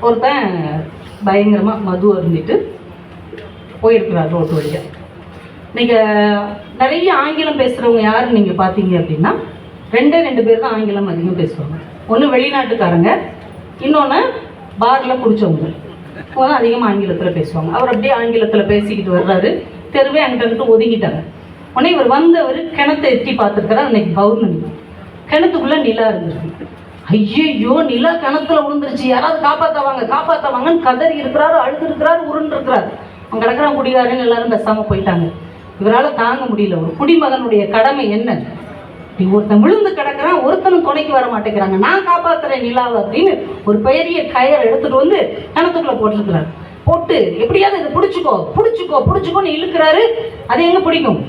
ஒருத்தன் பயங்கரமாக மது அருந்திட்டு போயிருக்கிறார் ரோட்டு வழியாக. நீங்கள் நிறைய ஆங்கிலம் பேசுகிறவங்க யாருன்னு நீங்கள் பார்த்தீங்க அப்படின்னா ரெண்டு பேர் தான் ஆங்கிலம் அதிகம் பேசுவாங்க. ஒன்று வெளிநாட்டுக்காரங்க, இன்னொன்று பாரில் குடித்தவங்க. அவங்க தான் அதிகமாக ஆங்கிலத்தில் பேசுவாங்க. அவர் அப்படியே ஆங்கிலத்தில் பேசிக்கிட்டு வர்றாரு. தெருவே அங்கிட்ட ஒதுங்கிட்டாங்க. உடனே இவர் வந்தவர் கிணத்தை எட்டி பார்த்துருக்கிறார். அன்னைக்கு பௌர்ணமி. கிணத்துக்குள்ளே நிலா இருந்துருக்கு. ஐயோ நிலா கிணத்துல விழுந்துருச்சு, யாராவது காப்பாற்றவாங்கன்னு கதறி இருக்கிறாரு, அழுது இருக்கிறாரு, உருண்டு இருக்கிறாரு. அவங்க கிடக்குறான் குடிகாரன்னு எல்லாரும் பேசாமல் போயிட்டாங்க. இவரால் தாங்க முடியல. ஒரு குடிமகனுடைய கடமை என்ன? ஒருத்தன் விழுந்து கிடக்குறான், ஒருத்தனும் துணைக்கு வர மாட்டேங்கிறாங்க. நான் காப்பாற்றுறேன் நிலாவை அப்படின்னு ஒரு பெரிய கயிறை எடுத்துட்டு வந்து கிணத்துக்குள்ள போட்டிருக்கிறாரு. போட்டு எப்படியாவது இதை பிடிச்சிக்கோன்னு இழுக்கிறாரு. அது எங்க பிடிக்கும்?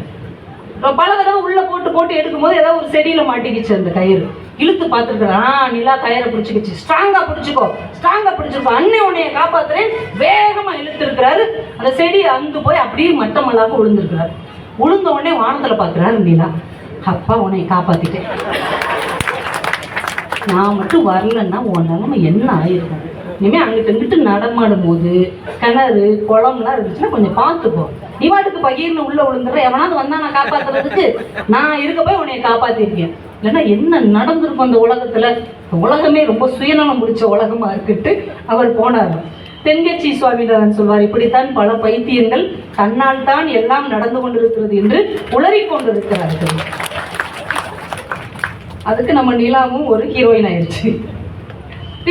பல தடவை உள்ள போட்டு எடுக்கும்போது ஏதாவது ஒரு செடியில மாட்டிக்கிச்சு அந்த கயிறு. இழுத்து பார்த்துருக்குறான். நிலா கயிறை பிடிச்சிக்கிச்சு. ஸ்ட்ராங்கா பிடிச்சிக்கோ, அண்ணன் உன்னைய காப்பாத்துறேன் வேகமா இழுத்து இருக்கிறாரு. அந்த செடி அந்து போய் அப்படியே மட்டமல்லாம விழுந்துருக்கிறாரு. விழுந்த உடனே வானத்துல பாக்குறாரு நிலா. அப்பா உன்னை காப்பாத்திட்டேன், நான் மட்டும் வரலன்னா உன் நிலைமை என்ன ஆயிருக்கும்? இனிமேல் அங்கிட்டு நடமாடும் போது கிணறு குளம்லாம் இருந்துச்சுன்னா கொஞ்சம் பார்த்துப்போ. நீ வாட்டுக்கு பகீர்னு உள்ள விழுந்துடுற, எவனாவது வந்தா நான் காப்பாத்துறதுக்கு நான் இருக்க போய் உன்னைய காப்பாத்திருக்கேன். இல்லைன்னா என்ன நடந்திருக்கும் அந்த உலகத்துல? உலகமே ரொம்ப சுயநலம் முடிச்ச உலகமா இருக்குட்டு அவர் போனார். தென்கட்சி சுவாமிநாதன் சொல்வார், இப்படித்தான் பல பைத்தியங்கள் தன்னால் தான் எல்லாம் நடந்து கொண்டிருக்கிறது என்று உளறிக் கொண்டிருக்கிறார்கள். அதுக்கு நம்ம நிலாவும் ஒரு ஹீரோயின் ஆயிடுச்சு.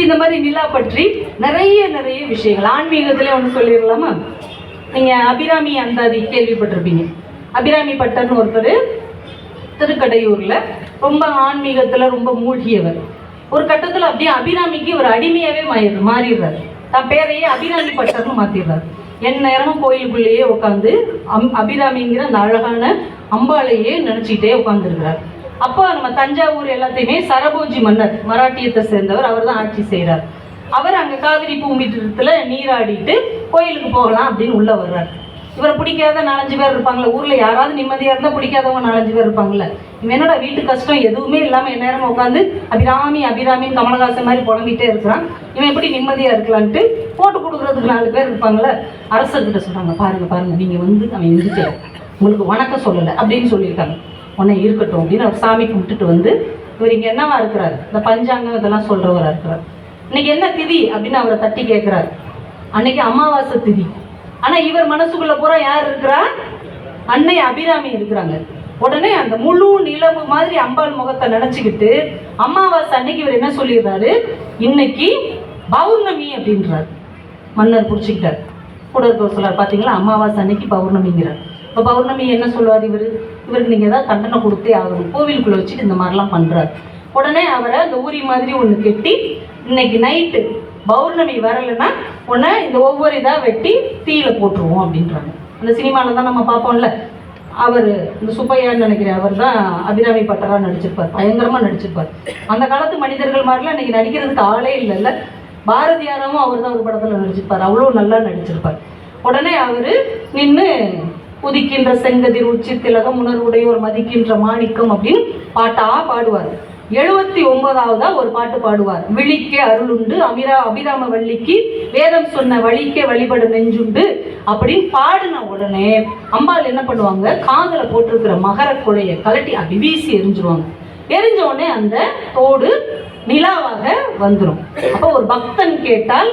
இந்த மாதிரி நிலா பற்றி நிறைய விஷயங்கள் ஆன்மீகத்திலே ஒன்று சொல்லிடலாமா? நீங்க அபிராமி அந்தாதி கேள்விப்பட்டிருப்பீங்க. அபிராமி பட்டர்னு ஒருத்தர் திருக்கடையூர்ல ரொம்ப ஆன்மீகத்துல ரொம்ப மூழ்கியவர். ஒரு கட்டத்துல அப்படியே அபிராமிக்கு ஒரு அடிமையாவே மாறிடுறாரு. தன் பேரையே அபிராமி பட்டர்னு மாத்திடுறாரு. என் நேரமும் கோயிலுக்குள்ளேயே உட்காந்து அபிராமிங்கிற அந்த அழகான அம்பாளையே நினைச்சுக்கிட்டே உட்காந்துருக்கிறார். அப்போ நம்ம தஞ்சாவூர் எல்லாத்தையுமே சரபோஜி மன்னர், மராட்டியத்தை சேர்ந்தவர், அவர் தான் ஆட்சி செய்கிறார். அவர் அங்கே காவிரி பூமிட்டத்தில் நீராடிட்டு கோயிலுக்கு போகலாம் அப்படின்னு உள்ள வர்றார். இவரை பிடிக்காத 4-5 பேர் இருப்பாங்களே ஊர்ல, யாராவது நிம்மதியா இருந்தா பிடிக்காதவங்க 4-5 பேர் இருப்பாங்கல்ல. இவன் என்னடா வீட்டு கஷ்டம் எதுவுமே இல்லாம எந்நேரம் உட்காந்து அபிராமின்னு கமலஹாசன் மாதிரி புலம்பிட்டே இருக்கிறான், இவன் எப்படி நிம்மதியா இருக்கலான்ட்டு போட்டு கொடுக்குறதுக்கு 4 பேர் இருப்பாங்கல்ல. அரசர்கிட்ட சொல்றாங்க, பாருங்க நீங்க வந்து அவன் எந்திரிச்சு உங்களுக்கு வணக்கம் சொல்லலை அப்படின்னு சொல்லியிருக்காங்க. உன்னை இருக்கட்டும் அப்படின்னு அவர் சாமி கும்பிட்டுட்டு வந்து, இவர் இங்க என்னவா இருக்கிறார்? இந்த பஞ்சாங்கம் இதெல்லாம் சொல்றவரா இருக்கிறார். இன்னைக்கு என்ன திதி அப்படின்னு அவரை தட்டி கேட்கிறார். அன்னைக்கு அமாவாசை திதி. ஆனா இவர் மனசுக்குள்ள பூரா யார் இருக்கிறா? அன்னை அபிராமி இருக்கிறாங்க. உடனே அந்த முழு நிலவு மாதிரி அம்பாள் முகத்தை நினைச்சுக்கிட்டு அமாவாசை அன்னைக்கு இவர் என்ன சொல்லிடுறாரு? இன்னைக்கு பௌர்ணமி அப்படின்றார். மன்னர் பிடிச்சிக்கிட்டார். கூட இருக்க சொல்லார், பாத்தீங்களா அமாவாசை அன்னைக்கு பௌர்ணமிங்கிறார். இப்போ பௌர்ணமி என்ன சொல்லுவார் இவருக்கு நீங்கள் ஏதாவது தண்டனை கொடுத்தே ஆகணும், கோவிலுக்குள்ளே வச்சுட்டு இந்த மாதிரிலாம் பண்ணுறாரு. உடனே அவரை அந்த ஊரி மாதிரி ஒன்று கெட்டி, இன்னைக்கு நைட்டு பௌர்ணமி வரலைன்னா உடனே இந்த ஒவ்வொரு இதாக வெட்டி தீயில போட்டுருவோம் அப்படின்றாங்க. அந்த சினிமாவில் தான் நம்ம பார்ப்போம்ல, அவர் இந்த சுப்பையான்னு நினைக்கிறேன், அவர் தான் அபிராமி பட்டராக நடிச்சிருப்பார், பயங்கரமாக நடிச்சிருப்பார். அந்த காலத்து மனிதர்கள் மாதிரிலாம் இன்னைக்கு நடிக்கிறதுக்கு ஆளே இல்லைல்ல. பாரதியாரும் அவர் தான் ஒரு படத்தில் நடிச்சிருப்பார், அவ்வளோ நல்லா நடிச்சிருப்பார். உடனே அவர் நின்று உதிக்கின்ற செங்கதிர் உச்சி திலகம் உணர்வுடையோர் மதிக்கின்ற மாணிக்கம் அப்படின்னு பாட்டா பாடுவார். 79ஆவதா ஒரு பாட்டு பாடுவார். விழிக்கே அருளுண்டு அபிராம வள்ளிக்கு வேதம் சொன்ன வழிக்கே வழிபடு நெஞ்சுண்டு அப்படின்னு பாடின உடனே அம்பாள் என்ன பண்ணுவாங்க, காதுல போட்டிருக்கிற மகர கொடையை கலட்டி அப்படி வீசி எரிஞ்சிருவாங்க. எரிஞ்ச உடனே அந்த தோடு நிலாவாக வந்துடும். அப்போ ஒரு பக்தன் கேட்டால்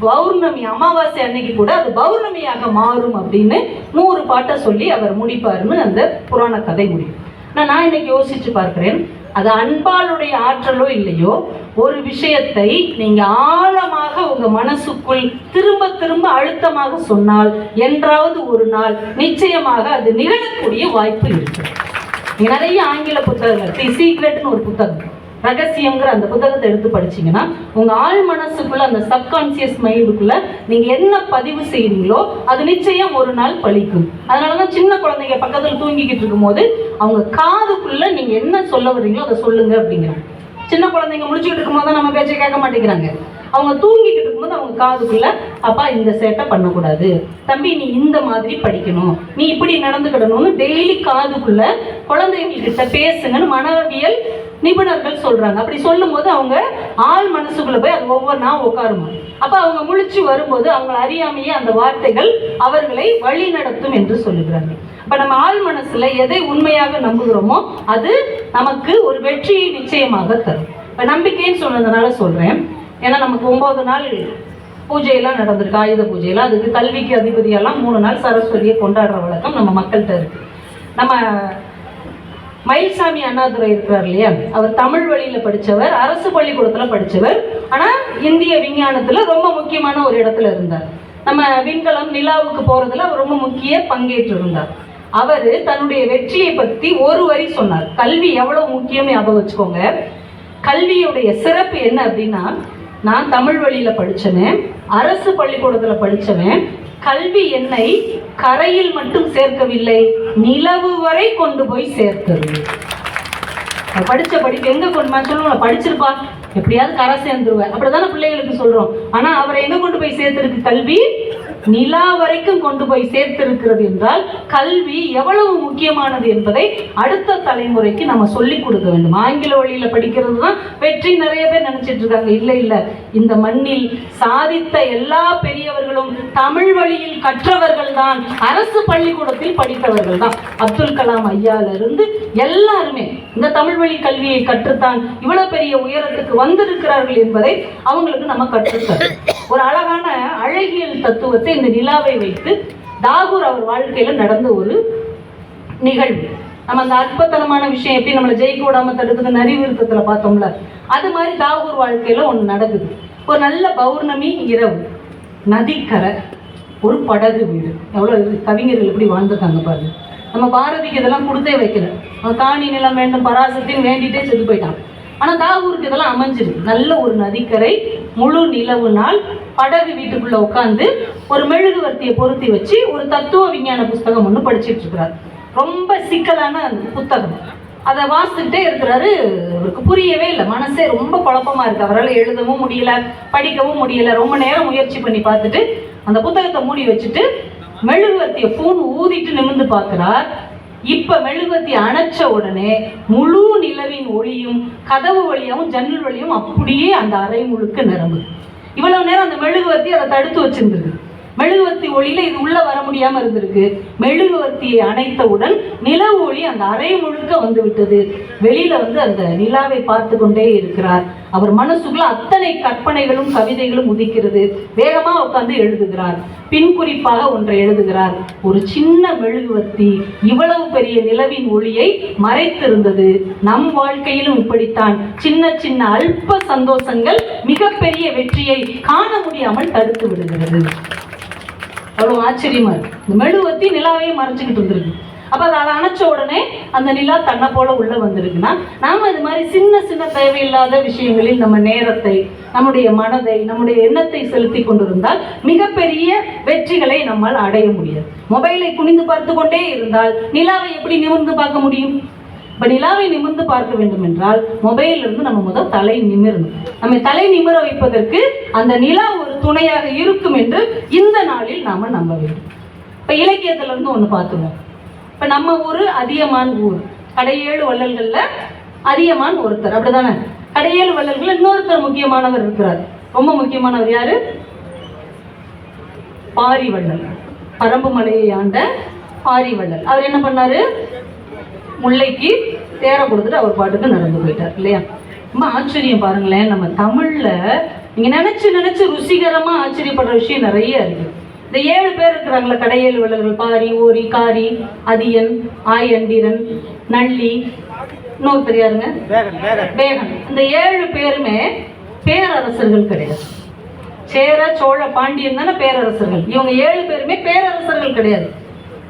பௌர்ணமி அமாவாசை அன்னைக்கு கூட அது பௌர்ணமியாக மாறும் அப்படின்னு 100 பாட்டை சொல்லி அவர் முடிப்பாருன்னு அந்த புராண கதை முடியும். நான் இன்னைக்கு யோசிச்சு பார்க்கிறேன், அது அன்பாளுடைய ஆற்றலோ இல்லையோ, ஒரு விஷயத்தை நீங்க ஆழமாக உங்க மனசுக்குள் திரும்ப அழுத்தமாக சொன்னால் என்றாவது ஒரு நாள் நிச்சயமாக அது நிகழக்கூடிய வாய்ப்பு இருக்கு. நிறைய ஆங்கில புத்தகங்கள், தி சீக்ரெட்னு ஒரு புத்தகம், ரகசியங்கிற அந்த புத்தகத்தை எடுத்து படிச்சீங்கன்னா உங்க ஆழ் மனசுக்குள்ள அந்த சப்கான்சியஸ் மைண்டுக்குள்ள நீங்க என்ன பதிவு செய்யறீங்களோ அது நிச்சயம் ஒரு நாள் பழிக்கும். அதனாலதான் சின்ன குழந்தைங்க பக்கத்துல தூங்கிக்கிட்டு இருக்கும் போது அவங்க காதுக்குள்ள நீங்க என்ன சொல்ல வர்றீங்களோ அதை சொல்லுங்க அப்படிங்கிறாங்க. சின்ன குழந்தைங்க முடிச்சுக்கிட்டு இருக்கும் போது நம்ம பேச்சை கேட்க மாட்டேங்கிறாங்க. அவங்க தூங்கிக்கிட்டு இருக்கும்போது அவங்க காதுக்குள்ள, அப்பா இந்த சேட்டை பண்ணக்கூடாது, தம்பி நீ இந்த மாதிரி படிக்கணும், நீ இப்படி நடந்துக்கிடணும்னு டெய்லி காதுக்குள்ள குழந்தைகிட்ட பேசுங்கன்னு மனவியல் நிபுணர்கள் சொல்றாங்க. அப்படி சொல்லும் போது அவங்க ஆள் மனசுக்குள்ள போய் அது ஒவ்வொன்றா உட்காருமா. அப்ப அவங்க முழிச்சு வரும்போது அவங்க அறியாமையே அந்த வார்த்தைகள் அவர்களை வழி நடத்தும் என்று சொல்லுகிறார்கள். இப்ப நம்ம ஆள் மனசுல எதை உண்மையாக நம்புகிறோமோ அது நமக்கு ஒரு வெற்றியை நிச்சயமாக தரும். இப்ப நம்பிக்கைன்னு சொன்னதுனால சொல்றேன், ஏன்னா நமக்கு 9 நாள் பூஜையெல்லாம் நடந்திருக்கு, ஆயுத பூஜையெல்லாம். அதுக்கு கல்விக்கு அதிபதியெல்லாம் 3 நாள் சரஸ்வதியை கொண்டாடுற வழக்கம் நம்ம மக்கள்கிட்ட இருக்கு. நம்ம மயில்சாமி அண்ணாதுரை இருக்கிறார் இல்லையா, அவர் தமிழ் வழியில படிச்சவர், அரசு பள்ளிக்கூடத்துல படிச்சவர். ஆனா இந்திய விஞ்ஞானத்துல ரொம்ப முக்கியமான ஒரு இடத்துல இருந்தார். நம்ம விண்கலம் நிலாவுக்கு போறதுல அவர் ரொம்ப முக்கிய பங்கேற்று இருந்தார். அவரு தன்னுடைய வெற்றியை பத்தி ஒரு வரி சொன்னார். கல்வி எவ்வளவு முக்கியம் ஞாபகம் வச்சுக்கோங்க. கல்வியுடைய சிறப்பு என்ன அப்படின்னா, நான் தமிழ் வழியில படிச்சவன், அரசு பள்ளிக்கூடத்துல படிச்சவன், கல்வி என்னை கரையில் மட்டும் சேர்க்கவில்லை, நிலவு வரை கொண்டு போய் சேர்த்தது. படிச்ச படிப்பு எங்க கொண்டு சொல்லுவோம், படிச்சிருப்பா எப்படியாவது கரை சேர்ந்துருவேன் அப்படிதானே பிள்ளைகளுக்கு சொல்றோம். ஆனா அவரை எங்க கொண்டு போய் சேர்த்திருக்கு கல்வி? நிலா வரைக்கும் கொண்டு போய் சேர்த்திருக்கிறது என்றால் கல்வி எவ்வளவு முக்கியமானது என்பதை அடுத்த தலைமுறைக்கு நம்ம சொல்லிக் கொடுக்க வேண்டும். ஆங்கில வழியில படிக்கிறது தான் வெற்றி நிறைய பேர் நினைச்சிட்டு இருக்காங்க. இல்ல இல்ல, இந்த மண்ணில் சாதித்த எல்லா பெரியவர்களும் தமிழ் வழியில் கற்றவர்கள் தான், அரசு பள்ளிக்கூடத்தில் படித்தவர்கள் தான். அப்துல் கலாம் ஐயால இருந்து எல்லாருமே இந்த தமிழ் வழி கல்வியை கற்றுத்தான் இவ்வளவு பெரிய உயரத்துக்கு வந்திருக்கிறார்கள் என்பதை அவங்களுக்கு நம்ம கற்றுத்தரோம். ஒரு அழகான அழகியல் தத்துவத்தை இந்த நிலாவை வைத்து தாகூர் அவர் வாழ்க்கையில நடந்த ஒரு நிகழ்வு. நம்ம அந்த அற்புதமான விஷயம் எப்படி நம்மளை ஜெயிக்க விடாம தடுக்குதுன்னு அறிவுறுத்தத்துல பார்த்தோம்ல, அது மாதிரி தாகூர் வாழ்க்கையில ஒண்ணு நடக்குது. ஒரு நல்ல பௌர்ணமி இரவு, நதிக்கரை, ஒரு படகு வீடு. எவ்வளவு கவிஞர்கள் எப்படி வாழ்ந்துருக்காங்க பாருங்க. நம்ம பாரதிக்கு இதெல்லாம் கொடுத்தே வைக்கல, காணி நிலம் வேண்டும் பராசக்தின்னு வேண்டிட்டே செத்து போயிட்டான். ஆனா தாகூருக்கு இதெல்லாம் அமைஞ்சிருக்கு. நல்ல ஒரு நதிக்கரை, முழு நிலவு நாள், படகு வீட்டுக்குள்ள உட்காந்து ஒரு மெழுகுவர்த்தியை பொருத்தி வச்சு ஒரு தத்துவ விஞ்ஞான புஸ்தகம் ஒன்று படிச்சுட்டு இருக்கிறார். ரொம்ப சிக்கலான புத்தகம். அதை வாசிச்சுட்டே இருக்கிறாரு. அவருக்கு புரியவே இல்லை, மனசே ரொம்ப குழப்பமா இருக்கு. அவரால் எழுதவும் முடியல, படிக்கவும் முடியல. ரொம்ப நேரம் முயற்சி பண்ணி பார்த்துட்டு அந்த புத்தகத்தை மூடி வச்சுட்டு மெழுகுவர்த்தியை பூன் ஊதிட்டு நிமிர்ந்து பார்க்கிறார். இப்ப மெழுகுவர்த்தி அணைச்ச உடனே முழு நிலவின் ஒளியும் கதவு வழியாவும் ஜன்னல் வழியும் அப்படியே அந்த அறை முழுக்க நிரம்புது. இவ்வளவு நேரம் அந்த மெழுகுவர்த்தி அதை தடுத்து வச்சிருந்தது. மெழுகுவர்த்தி ஒளியில இது உள்ள வர முடியாம இருந்திருக்கு. மெழுகுவர்த்தியை அணைத்தவுடன் நிலவு ஒளி அந்த அறை முழுக்க வந்து விட்டது. வெளியில வந்து அந்த நிலாவை பார்த்து கொண்டே இருக்கிறார். அவர் மனசுக்குள்ள அத்தனை கற்பனைகளும் கவிதைகளும் உதிக்கிறது. வேகமா உட்கார்ந்து எழுதுகிறார். பின் குறிப்பாக ஒன்றை எழுதுகிறார். ஒரு சின்ன மெழுகுவர்த்தி இவ்வளவு பெரிய நிலவின் ஒளியை மறைத்திருந்தது. நம் வாழ்க்கையிலும் இப்படித்தான் சின்ன சின்ன அல்ப சந்தோஷங்கள் மிகப்பெரிய வெற்றியை காண முடியாமல் தடுத்து விடுகிறது. அவ்வளவு ஆச்சரியமா இருக்கு. இந்த மெழுகுவர்த்தி நிலாவையே மறைச்சுக்கிட்டு இருந்திருக்கு. அப்ப அதை அணைச்ச உடனே அந்த நிலா தன்னை போல உள்ள வந்திருக்குன்னா, நாம இது மாதிரி சின்ன சின்ன தேவையில்லாத விஷயங்களில் நம்ம நேரத்தை, நம்முடைய மனதை, நம்முடைய எண்ணத்தை செலுத்தி கொண்டிருந்தால் மிகப்பெரிய வெற்றிகளை நம்மால் அடைய முடியாது. மொபைலை குனிந்து பார்த்து கொண்டே இருந்தால் நிலாவை எப்படி நிமிர்ந்து பார்க்க முடியும்? இப்ப நிலாவை நிமிர்ந்து பார்க்க வேண்டும் என்றால் மொபைல்ல இருந்து நம்ம முதல் தலை நிமிரணும். நம்ம தலை நிமிர வைப்பதற்கு அந்த நிலா ஒரு துணையாக இருக்கும் என்று இந்த நாளில் நாம நம்ப வேண்டும். இப்ப இலக்கியத்துல இருந்து ஒண்ணு பார்த்துவோம். இப்ப நம்ம ஊரு அதியமான் ஊர். கடையேழு வள்ளல்கள்ல அதியமான் ஒருத்தர், அப்படிதானே? கடையேழு வள்ளல்கள் இன்னொருத்தர் முக்கியமானவர் இருக்கிறார். ரொம்ப முக்கியமானவர் யாரு? பாரிவள்ளல். பரம்பு மலையை ஆண்ட பாரிவள்ளல். அவர் என்ன பண்ணாரு? முல்லைக்கு தேரை கொடுத்துட்டு அவர் பாட்டுக்கு நடந்து போயிட்டார் இல்லையா? ரொம்ப ஆச்சரியம் பாருங்களேன். நம்ம தமிழ்ல நீங்க நினைச்சு நினைச்சு ருசிகரமா ஆச்சரியப்படுற விஷயம் நிறைய இருக்கு. இந்த 7 பேர் இருக்கிறாங்களா கடையேழு வள்ளல்கள், பாரி, ஓரி, காரி, அதியன், ஆயண்டிரன், நள்ளி, இன்னொருத்தர் யாருங்க? பேகன். இந்த 7 பேருமே பேரரசர்கள் கிடையாது. சேர, சோழ, பாண்டியன் தானே பேரரசர்கள். இவங்க 7 பேருமே பேரரசர்கள் கிடையாது,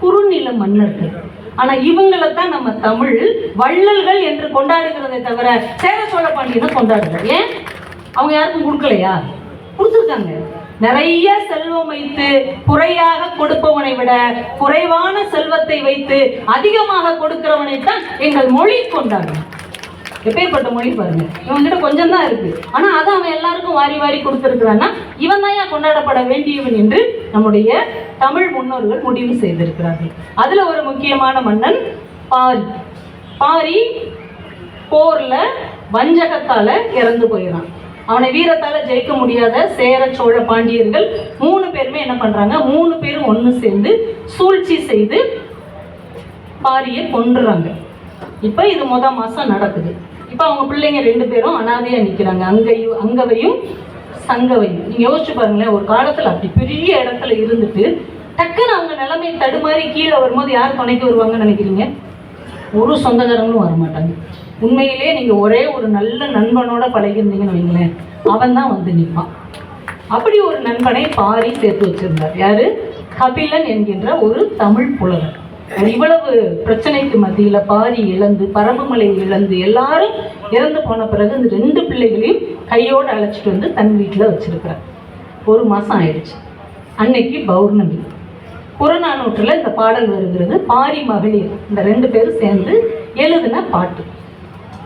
குறுநில மன்னர்கள். ஆனா இவங்களைத்தான் நம்ம தமிழ் வள்ளல்கள் என்று கொண்டாடுகிறதை தவிர சேர, சோழ, பாண்டியனை கொண்டாடுறோம். ஏன்? அவங்க யாருக்கும் கொடுக்கலையா? கொடுத்துருக்காங்க. நிறைய செல்வம் வைத்து குறையாக கொடுப்பவனை விட குறைவான செல்வத்தை வைத்து அதிகமாக கொடுக்கிறவனைத்தான் எங்கள் மொழி கொண்டாடும். எப்பேற்பட்ட மொழி பாருங்க. இவங்கிட்ட கொஞ்சம் தான் இருக்கு, ஆனா அதை அவன் எல்லாருக்கும் வாரி வாரி கொடுத்திருக்கிறான்னா இவன் தான் கொண்டாடப்பட வேண்டியவன் என்று நம்முடைய தமிழ் முன்னோர்கள் முடிவு செய்திருக்கிறார்கள். அதுல ஒரு முக்கியமான மன்னன் பாரி. பாரி போர்ல வஞ்சகத்தால இறந்து போயிடான். அவனை வீரத்தால ஜெயிக்க முடியாத சேர சோழ பாண்டியர்கள் 3 பேருமே என்ன பண்றாங்க, 3 பேரும் ஒன்று சேர்ந்து சூழ்ச்சி செய்து பாரியை கொன்றுறாங்க. இப்போ இது மாசம் நடக்குது. இப்போ அவங்க பிள்ளைங்க 2 பேரும் அனாதையா நிற்கிறாங்க, அங்கவையும் சங்கவையும். நீங்க யோசிச்சு பாருங்களேன், ஒரு காலத்துல அப்படி பெரிய இடத்துல இருந்துட்டு டக்குன்னு அவங்க நிலைமை தடுமாறி கீழே வரும்போது யார் துணைக்கு வருவாங்கன்னு நினைக்கிறீங்க? ஒரு சொந்தக்காரங்களும் வரமாட்டாங்க. உண்மையிலே நீங்க ஒரே ஒரு நல்ல நண்பனோட பழகிருந்தீங்கன்னு வைங்களேன், அவன் தான் வந்து நிற்பான். அப்படி ஒரு நண்பனை பாரி சேர்த்து வச்சிருந்தார். யாரு? கபிலன் என்கின்ற ஒரு தமிழ் புலவர். இவ்வளவு பிரச்சனைக்கு மத்தியில பாரி இழந்து, பரம்புமலை இழந்து, எல்லாரும் இறந்து போன பிறகு இந்த 2 பிள்ளைகளையும் கையோடு அழைச்சிட்டு வந்து தன் வீட்டில் வச்சிருக்கிறார். 1 மாசம் ஆயிடுச்சு. அன்னைக்கு பௌர்ணமி. புறநானூற்றில் இந்த பாடல் வருகிறது. பாரி மகளிர் இந்த 2 பேரும் சேர்ந்து எழுதின பாட்டு.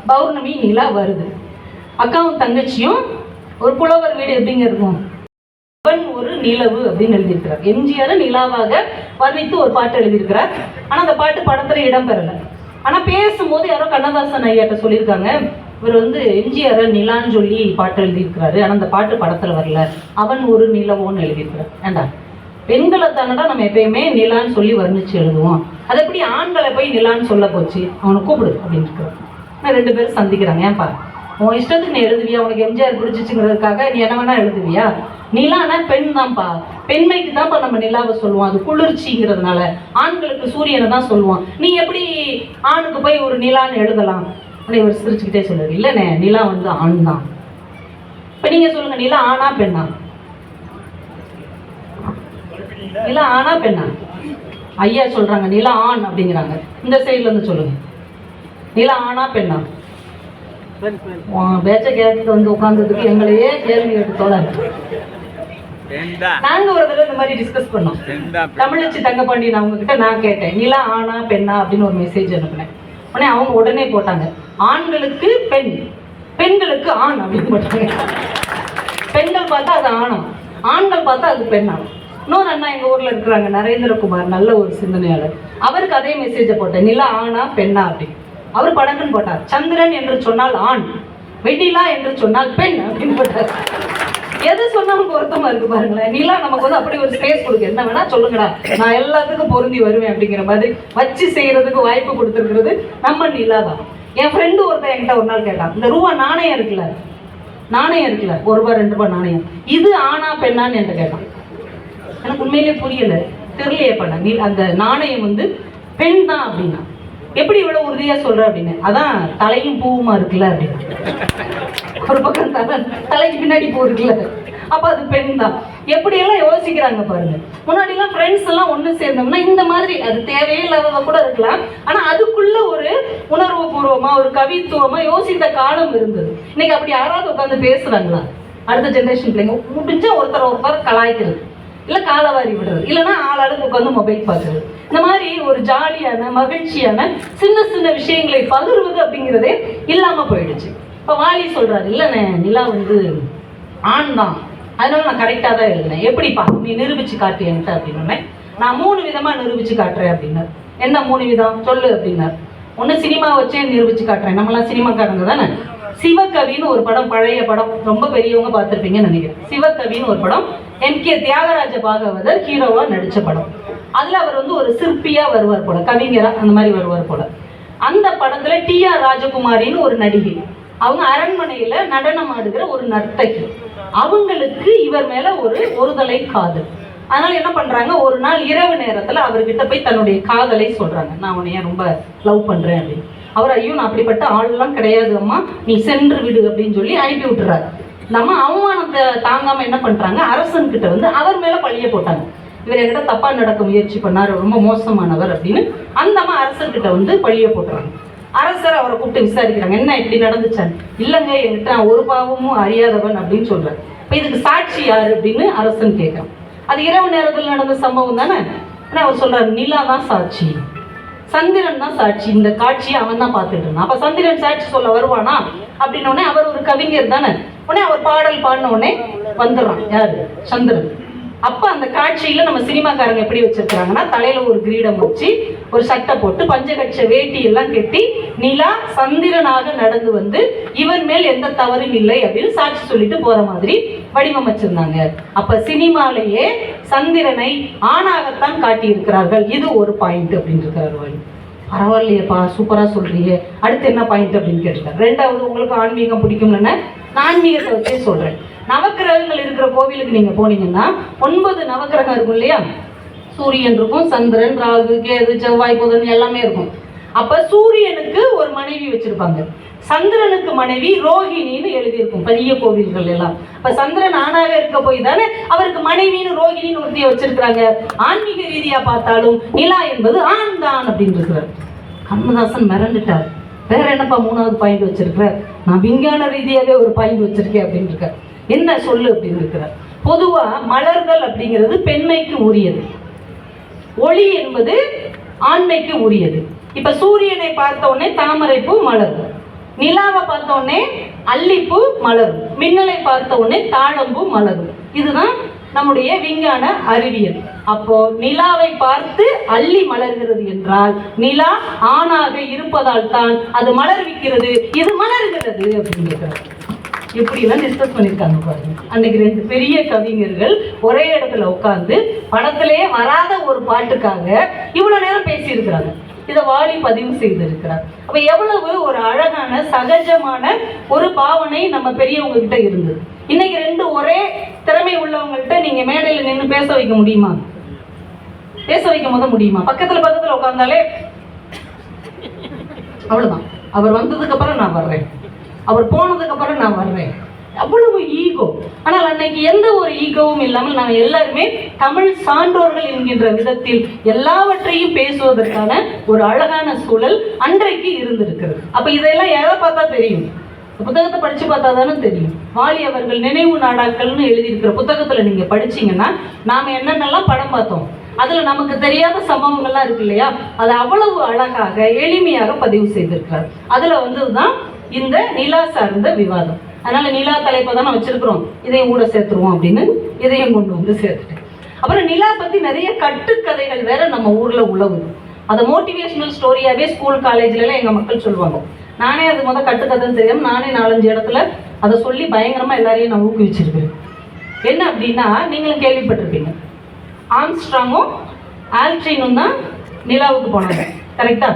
பௌர்ணமி நிலா வருது. அக்காவும் தங்கச்சியும், ஒரு புலவர் வீடு எப்படிங்க இருக்கும்? அவன் ஒரு நிலவு அப்படின்னு எழுதியிருக்கிறார். எம்ஜிஆர் நிலாவாக வர்ணித்து ஒரு பாட்டு எழுதியிருக்கிறார். ஆனால் அந்த பாட்டு படத்துல இடம் பெறலை. ஆனால் பேசும்போது யாரோ கண்ணதாசன் ஐயாட்ட சொல்லியிருக்காங்க, இவர் வந்து எம்ஜிஆர் நிலான்னு சொல்லி பாட்டு எழுதியிருக்கிறாரு, ஆனால் அந்த பாட்டு படத்துல வரல, அவன் ஒரு நிலவோன்னு எழுதியிருக்கிறார். ஏண்டா, பெண்களை தானடா நம்ம எப்பயுமே நிலான்னு சொல்லி வர்ணிச்சு எழுதுவோம், அது எப்படி ஆண்களை போய் நிலான்னு சொல்ல போச்சு, அவனை கூப்பிடு அப்படின்னு இருக்கிறார். 2 பேரும் சந்திக்கிறாங்க. ஏன்பா உன் இஷ்டத்துக்கு நீ எழுதுவியா? உனக்கு எம்ஜிஆர் பிடிச்சிச்சுங்கிறதுக்காக நீ என்ன வேணா எழுதுவியா? நிலானா பெண் தான்ப்பா, பெண்மைக்கு தான்ப்பா நம்ம நிலாவை சொல்லுவோம், அது குளிர்ச்சிங்கிறதுனால. ஆண்களுக்கு சூரியனை தான் சொல்லுவோம், நீ எப்படி ஆணுக்கு போய் ஒரு நிலான்னு எழுதலாம்? இவர் சிரிச்சுக்கிட்டே சொல்லுவார், இல்லைண்ணே நிலா வந்து ஆண் தான். இப்ப நீங்க சொல்லுங்க, நிலா ஆணா பெண்ணா? நிலா ஆணா பெண்ணா? ஐயா சொல்றாங்க நிலா ஆண் அப்படிங்கிறாங்க. இந்த சைட்ல இருந்து சொல்லுங்க, நிலா ஆணா பெண்ணா? பேச்ச கேட்டு வந்து உட்கார்ந்ததுக்கு எங்களையே கேள்வி கேட்டு தோழர். நாங்க ஒரு தடவை இந்த மாதிரி டிஸ்கஸ் பண்ணோம். தமிழச்சி தங்கப்பாண்டியன் அவங்க கிட்ட நான் கேட்டேன், நிலா ஆணா பெண்ணா அப்படின்னு ஒரு மெசேஜ் அனுப்பினேன். உடனே அவங்க உடனே போட்டாங்க, ஆண்களுக்கு பெண், பெண்களுக்கு ஆண் அப்படின்னு போட்டாங்க. பெண்கள் பார்த்தா அது ஆணம், ஆண்கள் பார்த்தா அது பெண்ணாம். இன்னொரு அண்ணா எங்க ஊர்ல இருக்கிறாங்க, நரேந்திரகுமார், நல்ல ஒரு சிந்தனையாளர். அவருக்கு அதே மெசேஜை போட்டேன், நிலா ஆணா பெண்ணா அப்படின்னு. அவர் படக்குன்னு போட்டார், சந்திரன் என்று சொன்னால் ஆண், வெண்ணிலா என்று சொன்னால் பெண் அப்படின்னு போட்டார். எது சொன்னாலும் பொருத்தமா இருக்கு பாருங்களேன். நிலா நமக்கு வந்து அப்படி ஒரு ஸ்பேஸ் கொடுக்கு, என்ன வேணா சொல்லுங்கடா, நான் எல்லாத்துக்கும் பொருந்தி வருவேன் அப்படிங்கிற மாதிரி வச்சு செய்யறதுக்கு வாய்ப்பு கொடுத்துருக்கிறது நம்ம நிலா தான். என் ஃப்ரெண்டு ஒருத்தர் என்கிட்ட ஒரு நாள் கேட்டான், இந்த ரூபா நாணயம் இருக்குல்ல, நாணயம் இருக்குல்ல, 1 ரூபா 2 ரூபாய் நாணயம், இது ஆணா பெண்ணான்னு என்கிட்ட கேட்டான். எனக்கு உண்மையிலே புரியல, தெரியலையே பண்ண அந்த நாணயம் வந்து பெண் தான் அப்படின்னா. எப்படி இவ்வளவு உறுதியா சொல்ற அப்படின்னு, அதான் தலையும் பூவுமா இருக்குல்ல அப்படின்னு. ஒரு பக்கம் தலைக்கு பின்னாடி பூ இருக்குல்ல, அப்ப அது பெண் தான். எப்படி எல்லாம் யோசிக்கிறாங்க பாருங்க. முன்னாடி எல்லாம் ஃப்ரெண்ட்ஸ் எல்லாம் ஒண்ணு சேர்ந்தோம்னா இந்த மாதிரி, அது தேவையே இல்லாதவ கூட இருக்கலாம், ஆனா அதுக்குள்ள ஒரு உணர்வு பூர்வமா, ஒரு கவித்துவமா யோசித்த காலம் இருந்தது. இன்னைக்கு அப்படி யாராவது உட்காந்து பேசுறாங்களா? அடுத்த ஜென்ரேஷன் பிள்ளைங்க முடிஞ்ச ஒருத்தர் கலாய்க்கிறது, இல்ல காலவாரி விடுறது, இல்லைன்னா ஆளாளுக்கு உட்காந்து மொபைல் பார்க்குறது. இந்த மாதிரி ஒரு ஜாலியான மகிழ்ச்சியான சின்ன சின்ன விஷயங்களை பகிர்வது அப்படிங்கிறதே இல்லாம போயிடுச்சு. இப்ப வாலி சொல்றாரு, இல்லைண்ணே நிலா வந்து ஆண் தான், அதனால நான் கரெக்டா தான் எழுதினேன். எப்படிப்பா நீ நிரூபிச்சு காட்டு என்கிட்ட அப்படின்னு. நான் 3 விதமா நிரூபிச்சு காட்டுறேன் அப்படின்னாரு. என்ன 3 விதம் சொல்லு அப்படின்னாரு. ஒண்ணு சினிமா வச்சே நிரூபிச்சு காட்டுறேன், நம்மளாம் சினிமாக்காரங்க தானே. சிவகவின்னு ஒரு படம், பழைய படம், ரொம்ப பெரியவங்க பார்த்துருப்பீங்கன்னு நினைக்கிறேன். சிவகவின்னு ஒரு படம், MK தியாகராஜ பாகவதர் ஹீரோவா நடிச்ச படம். அதுல அவர் வந்து ஒரு சிற்பியா வருவார் போல, கவிஞரா அந்த மாதிரி வருவார் போல. அந்த படத்துல TR ராஜகுமாரின்னு ஒரு நடிகை, அவங்க அரண்மனையில நடனம் ஆடுகிற ஒரு நர்த்தகி. அவங்களுக்கு இவர் மேல ஒரு தலை காதல். அதனால என்ன பண்றாங்க, ஒரு நாள் இரவு நேரத்துல அவர்கிட்ட போய் தன்னுடைய காதலை சொல்றாங்க, நான் உன்னைய ரொம்ப லவ் பண்றேன் அப்படின்னு. அவர் ஐயோ நான் அப்படிப்பட்ட ஆள்லாம் கிடையாது அம்மா, நீ சென்று விடு அப்படின்னு சொல்லி அனுப்பி விட்டுறாரு. நம்ம அவமானத்தை தாங்காம என்ன பண்றாங்க, அரசன் கிட்ட வந்து அவர் மேல பழிய போட்டாங்க. இவர் என்கிட்ட தப்பா நடக்க முயற்சி பண்ணாரு, ரொம்ப மோசமானவர் அப்படின்னு அந்த அம்மா அரசர்கிட்ட வந்து பழிய போட்டுறாங்க. அரசர் அவரை கூப்பிட்டு விசாரிக்கிறாங்க, என்ன இப்படி நடந்துச்சான்னு. இல்லைங்க என்கிட்ட நான் ஒரு பாவமும் அறியாதவன் அப்படின்னு சொல்றாரு. இப்ப இதுக்கு சாட்சி யாரு அப்படின்னு அரசன் கேட்கிறான். அது இரவு நேரத்தில் நடந்த சம்பவம் தானே. அவர் சொல்றாரு, நிலா தான் சாட்சி, சந்திரன் தான் சாட்சி, இந்த காட்சியை அவன் தான் பார்த்துட்டு இருந்தான். அப்ப சந்திரன் சாட்சி சொல்ல வருவானா அப்படின்னு உடனே அவர் ஒரு கவிஞர் தானே. உடனே அவர் பாடல் பாடின உடனே வந்துடுறான் யாரு, சந்திரன். அப்ப அந்த காட்சியில நம்ம சினிமாக்காரங்க எப்படி வச்சிருக்காங்கன்னா, தலையில ஒரு கிரீடம் வச்சு, ஒரு சட்டை போட்டு, பஞ்சகட்ச வேட்டி எல்லாம் கட்டி, நிலா சந்திரனாக நடந்து வந்து இவன் மேல் எந்த தவறும் இல்லை அப்படின்னு சாட்சி சொல்லிட்டு போற மாதிரி வடிவமைச்சிருந்தாங்க. அப்ப சினிமாலேயே சந்திரனை ஆணாகத்தான் காட்டி இருக்கிறார்கள். இது ஒரு பாயிண்ட் அப்படின்னு இருக்காரு. பரவாயில்லையப்பா, சூப்பரா சொல்றீங்க, அடுத்து என்ன பாயிண்ட் அப்படின்னு கேட்டிருக்காரு. ரெண்டாவது, உங்களுக்கு ஆன்மீகம் பிடிக்கும்னு நான் ஆன்மீகத்தை வச்சே சொல்றேன். நவக்கிரகங்கள் இருக்கிற கோவிலுக்கு நீங்க போனீங்கன்னா 9 நவக்கிரகம் இருக்கும் இல்லையா? சூரியன் இருக்கும், சந்திரன், ராகு, கேது, செவ்வாய், புதன் எல்லாமே இருக்கும். அப்ப சூரியனுக்கு ஒரு மனைவி வச்சிருப்பாங்க, சந்திரனுக்கு மனைவி ரோஹிணின்னு எழுதியிருக்கும் பெரிய கோவில்கள் எல்லாம். இப்ப சந்திரன் ஆணாக இருக்க போய் தானே அவருக்கு மனைவின்னு ரோஹிணின்னு ஒருத்திய வச்சிருக்கிறாங்க. ஆன்மீக ரீதியா பார்த்தாலும் நிலா என்பது ஆண் தான் அப்படின்னு இருக்கிறார். கண்ணதாசன் மிரண்டுட்டார். வேற என்னப்பா 3வது பாயிண்ட் வச்சிருக்கிற? நான் விஞ்ஞான ரீதியாவே ஒரு பாயிண்ட் வச்சிருக்கேன் அப்படின்னு இருக்க. என்ன சொல்லு அப்படின்னு இருக்கிறார். பொதுவா மலர்கள் அப்படிங்கிறது பெண்மைக்கு உரியது, ஒளி என்பது ஆண்மைக்கு உரியது. இப்ப சூரியனை பார்த்த உடனே தாமரை பூ மலரும், நிலாவை பார்த்த உடனே அல்லிப்பூ மலரும், மின்னலை பார்த்த உடனே தாழம்பூ மலரும். இதுதான் நம்முடைய விஞ்ஞான அறிவியல். அப்போ நிலாவை பார்த்து அள்ளி மலர்கிறது என்றால் நிலா ஆணாக இருப்பதால் தான் அது மலர்விக்கிறது, இது மலர்கிறது அப்படிங்கிறார். எப்படிலாம் டிஸ்கஸ் பண்ணியிருக்காங்க பாருங்க. அன்னைக்கு 2 பெரிய கவிஞர்கள் ஒரே இடத்துல உட்கார்ந்து படத்திலே வராத ஒரு பாட்டுக்காக இவ்வளவு நேரம் பேசியிருக்கிறாங்க. இதை வாலி பதிவு செய்திருக்கிறார். அப்ப எவ்வளவு ஒரு அழகான சகஜமான ஒரு பாவனை நம்ம பெரியவங்க கிட்ட இருந்தது. இன்னைக்கு 2 ஒரே திறமை உள்ளவங்கள்ட்ட நீங்க மேடையில் நின்று பேச வைக்க முடியுமா? பேச வைக்க முடியுமா? பக்கத்துல உட்கார்ந்தாலே அவ்வளவுதான். அவர் வந்ததுக்கு அப்புறம் நான் வர்றேன், அவர் போனதுக்கு அப்புறம் நான் வர்றேன், அவ்வளவு ஈகோ. ஆனால் அன்னைக்கு எந்த ஒரு ஈகோவும் இல்லாமல் நாங்கள் எல்லாருமே தமிழ் சான்றோர்கள் என்கின்ற விதத்தில் எல்லாவற்றையும் பேசுவதற்கான ஒரு அழகான சூழல் அன்றைக்கு இருந்திருக்கிறது. அப்ப இதெல்லாம் எதை பார்த்தா தெரியும்? புத்தகத்தை படிச்சு பார்த்தா தானே தெரியும். வாலி அவர்கள் நினைவு நாடாக்கள்னு எழுதியிருக்கிற புத்தகத்துல நீங்க படிச்சீங்கன்னா நாம என்னென்னலாம் படம் பார்த்தோம், அதுல நமக்கு தெரியாத சம்பவங்கள்லாம் இருக்கு இல்லையா, அது அவ்வளவு அழகாக எளிமையாக பதிவு செய்திருக்கிறார். அதுல வந்துதான் இந்த நிலா சார்ந்த விவாதம். அதனால நிலா தலைப்பை தான் வச்சிருக்கிறோம், இதையும் கூட சேர்த்துருவோம் அப்படின்னு இதையும் கொண்டு வந்து சேர்த்துட்டேன். அப்புறம் நிலா பத்தி நிறைய கட்டுக்கதைகள் வேற நம்ம ஊர்ல உழவுது. அதை மோட்டிவேஷனல் ஸ்டோரியாவே ஸ்கூல் காலேஜ்ல எல்லாம் எங்க மக்கள் சொல்லுவாங்க. நானே அது கட்டுக்கதைன்னு தெரியாம நானே 4-5 இடத்துல அதை சொல்லி பயங்கரமா எல்லாரையும் நான் ஊக்குவிச்சிருக்கேன். என்ன அப்படின்னா, நீங்களும் கேள்விப்பட்டிருப்பீங்க, ஆம்ஸ்ட்ராங்கும் ஆல்ட்ரினும் தான் நிலாவுக்கு போனாங்க, கரெக்டா?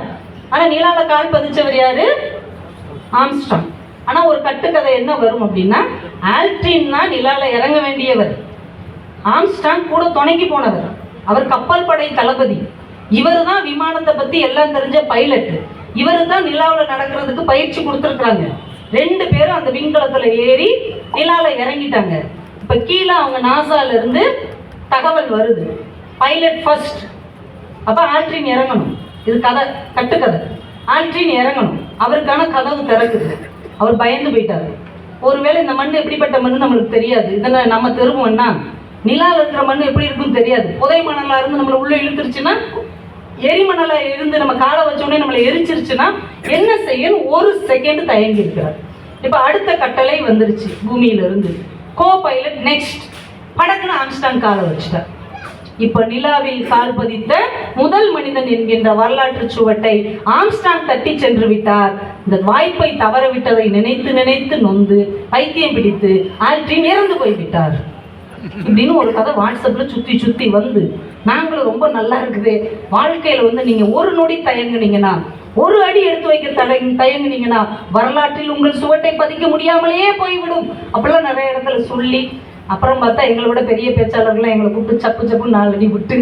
ஆனா நிலால கால் பதிச்சவர் யாரு? ஆம்ஸ்ட்ராங். ஆனா ஒரு கட்டுக்கதை என்ன வரும் அப்படின்னா, ஆல்ட்ரின் தான் நிலால இறங்க வேண்டியவர், ஆம்ஸ்ட்ராங் கூட துணைக்கு போனவர், அவர் கப்பல் படை தளபதி, இவர் தான் விமானத்தை பத்தி எல்லாம் தெரிஞ்ச பைலட், இவரு தான் நிலாவில் நடக்கிறதுக்கு பயிற்சி கொடுத்துருக்காங்க. 2 பேரும் அந்த விண்கலத்துல ஏறி நிலால இறங்கிட்டாங்க. இப்ப கீழே அவங்க நாசால இருந்து தகவல் வருது, பைலட் ஃபர்ஸ்ட், அப்ப ஆல்ட்ரின் இறங்கணும். இது கதை, கட்டுக்கதை. ஆல்ட்ரின் இறங்கணும், அவருக்கான கதவு திறக்குது. அவர் பயந்து போயிட்டாரு. ஒருவேளை இந்த மண் எப்படிப்பட்ட மண் நம்மளுக்கு தெரியாது, இதனை நம்ம திரும்புவோம்னா நிலாவில் இருக்கிற மண் எப்படி இருக்குன்னு தெரியாது. புதை மணலா இருந்து நம்மளை உள்ள இழுத்துருச்சுன்னா, எரிமணலா இருந்து நம்ம காலை வச்சோடனே நம்மளை எரிச்சிருச்சுன்னா என்ன செய்யணும்? 1 செகண்ட் தயங்கி இருக்கிறார். இப்ப அடுத்த கட்டளை வந்துருச்சு பூமியில இருந்து, கோ பைலட் நெக்ஸ்ட், படக்குன்னு ஆம்ஸ்ட்ராங் காலை வச்சுட்டார். இப்ப நிலாவில் கால் பதித்த முதல் மனிதன் என்கின்ற வரலாற்று சுவட்டை ஆம்ஸ்ட்ராங் தட்டி சென்று விட்டார். இந்த வாய்ப்பை தவறவிட்டதை நினைத்து நினைத்து நொந்து பைத்தியம் பிடித்து ஆல்ட்ரின் இறந்து போய்விட்டார் இப்படின்னு ஒரு கதை வாட்ஸ்அப்ல சுத்தி வந்து, நாங்களும் ரொம்ப நல்லா இருக்குது வாழ்க்கையில நீங்க ஒரு நொடி தயங்குனீங்கன்னா, ஒரு அடி எடுத்து வைக்க தயங்குனீங்கன்னா வரலாற்றில் உங்கள் சுவட்டை பதிக்க முடியாமலேயே போய்விடும் அப்படிலாம் நிறைய இடத்துல சொல்லி, அப்புறம் பார்த்தா எங்களை விட பெரிய பேச்சாளர்கள்லாம் எங்களை கூப்பிட்டு சப்பு 4 அடி விட்டு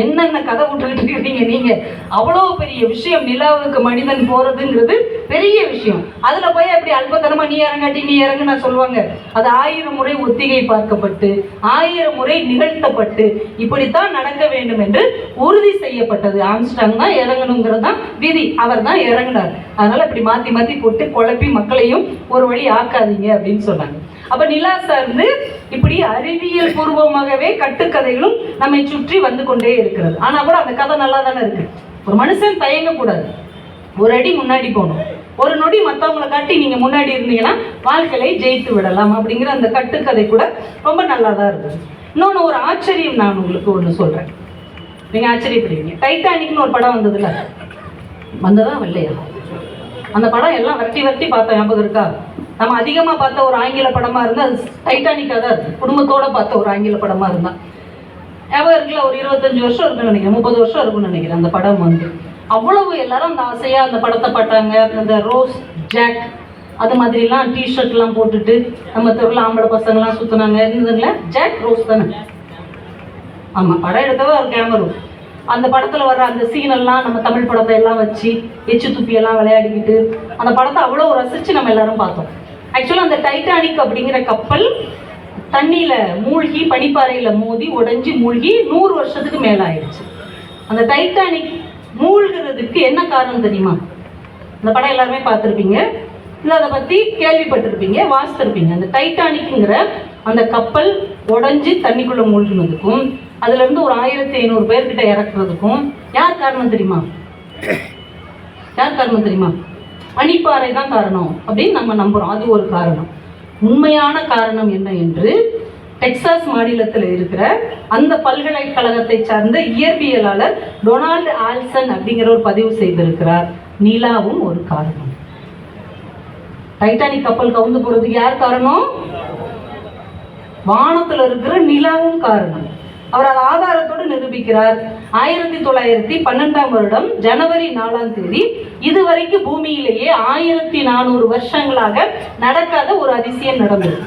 என்னென்ன கதை விட்டுக்கிட்டு இருக்கீங்க நீங்க. அவ்வளோ பெரிய விஷயம் நிலாவுக்கு மனிதன் போறதுங்கிறது பெரிய விஷயம். அதுல போய் அப்படி அல்பத்தனமா நீ இறங்காட்டி நீ இறங்குன்னா சொல்லுவாங்க. அது 1000 முறை ஒத்திகை பார்க்கப்பட்டு 1000 முறை நிகழ்த்தப்பட்டு இப்படித்தான் நடக்க வேண்டும் என்று உறுதி செய்யப்பட்டது. ஆம்ஸ்ட்ராங் தான் இறங்கணுங்கிறது தான் விதி, அவர் தான் இறங்கினார். அதனால இப்படி மாத்தி போட்டு குழப்பி மக்களையும் ஒரு வழி ஆக்காதீங்க அப்படின்னு சொன்னாங்க. அப்ப நிலா சார்ந்து இப்படி அறிவியல் பூர்வமாகவே கட்டுக்கதைகளும் நம்மை சுற்றி வந்து கொண்டே இருக்கிறது. ஆனா கூட அந்த கதை நல்லா தானே இருக்கு. ஒரு மனுஷன் தயங்க கூடாது, ஒரு அடி முன்னாடி போகணும், ஒரு நொடி மற்றவங்களை காட்டி நீங்க முன்னாடி இருந்தீங்கன்னா வாழ்க்கையை ஜெயித்து விடலாம் அப்படிங்கிற அந்த கட்டுக்கதை கூட ரொம்ப நல்லா தான் இருக்குது. இன்னொன்று ஒரு ஆச்சரியம் நான் உங்களுக்கு ஒன்று சொல்கிறேன், நீங்கள் ஆச்சரியப்படுவீங்க. டைட்டானிக்னு ஒரு படம் வந்ததுல, வந்ததா இல்லையா? அந்த படம் எல்லாம் விரட்டி விரட்டி பார்த்த ஞாபகம் இருக்கா? நம்ம அதிகமாக பார்த்த ஒரு ஆங்கில படமாக இருந்தால் அது டைட்டானிக்காக தான் இருக்குது. குடும்பத்தோடு பார்த்த ஒரு ஆங்கில படமாக இருந்தால் ஞாபகம் இருக்குல்ல? ஒரு 25 வருஷம் இருக்குன்னு நினைக்கிறேன், 30 வருஷம் இருக்குன்னு நினைக்கிறேன். அந்த படம் வந்து அவ்வளவு எல்லாரும் அந்த ஆசையாக அந்த படத்தை பார்த்தாங்க. அந்த ரோஸ் ஜாக் அது மாதிரிலாம் டிஷர்ட்லாம் போட்டுட்டு நம்ம தெருவில் ஆம்பளை பசங்கள்லாம் சுற்றினாங்க. இருந்ததுங்களா? ஜாக் ரோஸ் தானே? ஆமாம், படம் எடுத்தவ ஒரு கேமரா. அந்த படத்தில் வர்ற அந்த சீனெல்லாம் நம்ம தமிழ் படத்தை எல்லாம் வச்சு எச்சு துப்பியெல்லாம் விளையாடிக்கிட்டு அந்த படத்தை அவ்வளோ ரசித்து நம்ம எல்லாரும் பார்த்தோம். ஆக்சுவலாக அந்த டைட்டானிக் அப்படிங்கிற கப்பல் தண்ணியில் மூழ்கி பனிப்பாறையில் மோதி உடைஞ்சி மூழ்கி 100 வருஷத்துக்கு மேலே ஆயிடுச்சு. அந்த டைட்டானிக் மூழ்கிறதுக்கு என்ன காரணம் தெரியுமா? அந்த படம் எல்லாருமே பார்த்துருப்பீங்க, இல்லை அதை பற்றி கேள்விப்பட்டிருப்பீங்க, வாசித்திருப்பீங்க. அந்த டைட்டானிக்குங்கிற அந்த கப்பல் உடஞ்சி தண்ணிக்குள்ளே மூழ்கினதுக்கும் அதுலேருந்து ஒரு 1500 பேர்கிட்ட இறக்குறதுக்கும் யார் காரணம் தெரியுமா? யார் காரணம் தெரியுமா? பனிப்பாறை தான் காரணம் அப்படின்னு நம்ம நம்புகிறோம். அது ஒரு காரணம். உண்மையான காரணம் என்ன என்று டெக்சாஸ் மாநிலத்தில் இருக்கிற அந்த பல்கலைக்கழகத்தை சார்ந்த இயற்பியலாளர் டொனால்டு ஆல்சன் அப்படிங்கிற ஒரு பதிவு செய்திருக்கிறார். நிலாவும் ஒரு காரணம். டைட்டானிக் கப்பல் கவுந்து போறதுக்கு யார் காரணம்? வானத்தில் இருக்கிற நிலாவும் காரணம். அவர் அதை ஆதாரத்தோடு நிரூபிக்கிறார். 1912ஆம் வருடம் ஜனவரி 4ஆம் தேதி இதுவரைக்கும் பூமியிலேயே 1400 வருஷங்களாக நடக்காத ஒரு அதிசயம் நடந்தது.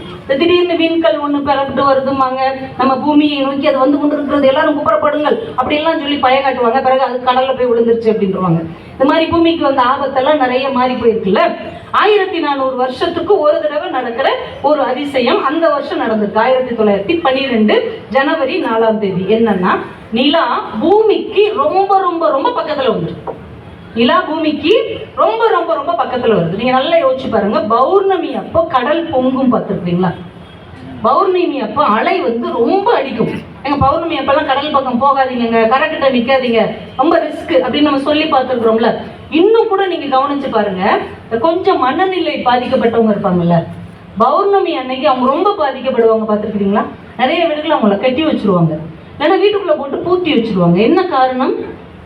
திடீர்னு விண்கல் ஒன்று பிறப்பிட்டு வருதுமாங்க, நம்ம பூமியை நோக்கி அது வந்து கொண்டு இருக்கிறது, எல்லாரும் குப்புறப்படுங்கள் அப்படின்லாம் சொல்லி பயங்காட்டுவாங்க. பிறகு அது கடல்ல போய் விழுந்துருச்சு அப்படின்றவாங்க. இந்த மாதிரி பூமிக்கு வந்த ஆபத்தெல்லாம் நிறைய மாறி போயிருக்குல்ல. 1400 வருஷத்துக்கு ஒரு தடவை நடக்கிற ஒரு அதிசயம் அந்த வருஷம் நடந்திருக்கு. 1912 ஜனவரி 4ஆம் தேதி. என்னன்னா, நிலா பூமிக்கு ரொம்ப ரொம்ப ரொம்ப பக்கத்துல வந்துருக்கு. நிலா பூமிக்கு ரொம்ப ரொம்ப ரொம்ப பக்கத்துல வருது. நீங்க நல்லா யோசிச்சு பாருங்க. பௌர்ணமி அப்போ கடல் பொங்கும் பார்த்துருக்கீங்களா? பௌர்ணமி அப்போ அலை வந்து ரொம்ப அடிக்கும். எங்க பௌர்ணமி அப்பெல்லாம் கடல் பக்கம் போகாதீங்க, கரைக்கிட்ட நிக்காதீங்க, ரொம்ப ரிஸ்க் அப்படின்னு நம்ம சொல்லி பார்த்துருக்குறோம்ல. இன்னும் கூட நீங்க கவனிச்சு பாருங்க, கொஞ்சம் மனநிலை பாதிக்கப்பட்டவங்க இருப்பாங்கல்ல, பௌர்ணமி அன்னைக்கு அவங்க ரொம்ப பாதிக்கப்படுவாங்க. பார்த்துருக்கீங்களா? நிறைய வீடுகள் அவங்கள கட்டி வச்சிருவாங்க, இல்லைன்னா வீட்டுக்குள்ள போட்டு பூட்டி வச்சிருவாங்க. என்ன காரணம்?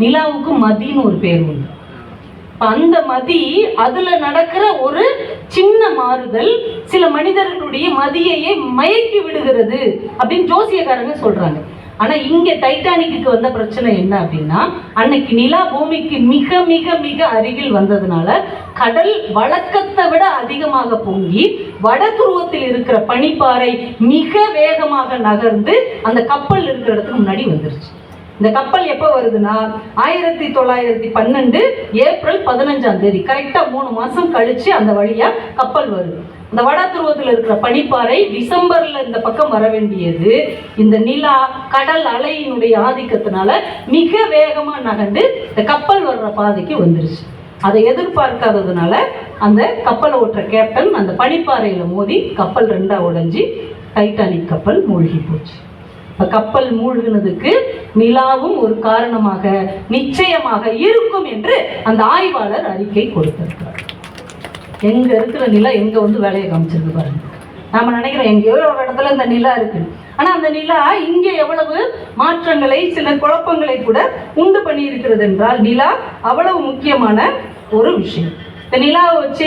நிலாவுக்கு மதின்னு ஒரு பேர் உண்டு. அந்த மதி, அதுல நடக்கிற ஒரு சின்ன மாறுதல் சில மனிதர்களுடைய மதியையே மயக்கி விடுகிறது அப்படின்னு ஜோசியக்காரங்க சொல்றாங்க. ஆனா இங்க டைட்டானிக்கு வந்த பிரச்சனை என்ன அப்படின்னா, அன்னைக்கு நிலா பூமிக்கு மிக மிக மிக அருகில் வந்ததுனால கடல் வழக்கத்தை விட அதிகமாக பொங்கி வட துருவத்தில் இருக்கிற பனிப்பாறை மிக வேகமாக நகர்ந்து அந்த கப்பல் இருக்கிற இடத்துக்கு முன்னாடி வந்துருச்சு. இந்த கப்பல் எப்போ வருதுன்னா 1912 ஏப்ரல் 15ஆம் தேதி, கரெக்டா 3 மாசம் கழிச்சு அந்த வழியா கப்பல் வருது. இந்த வட துருவத்தில் இருக்கிற பனிப்பாறை டிசம்பர்ல இந்த பக்கம் வர வேண்டியது இந்த நிலா கடல் அலையினுடைய ஆதிக்கத்தினால மிக வேகமா நகர்ந்து இந்த கப்பல் வர்ற பாதைக்கு வந்துருச்சு. அதை எதிர்பார்க்காததுனால அந்த கப்பலை ஓட்டுற கேப்டன் அந்த பனிப்பாறையில மோதி கப்பல் 2ஆ உடைஞ்சி டைட்டானிக் கப்பல் மூழ்கி போச்சு. கப்பல் மூழ்கினதுக்கு நிலாவும் ஒரு காரணமாக நிச்சயமாக இருக்கும் என்று அந்த ஆய்வாளர் அறிக்கை கொடுத்திருக்கிறார். எங்க இருக்கிற நிலா எங்க வந்து வேலையை காமிச்சிருக்கு பாருங்க. நாம நினைக்கிறோம் எங்கேயோ ஒரு இடத்துல இந்த நிலா இருக்கு, ஆனா அந்த நிலா இங்கே எவ்வளவு மாற்றங்களை, சில குழப்பங்களை கூட உண்டு பண்ணி இருக்கிறது என்றால் நிலா அவ்வளவு முக்கியமான ஒரு விஷயம். இந்த நிலாவை வச்சு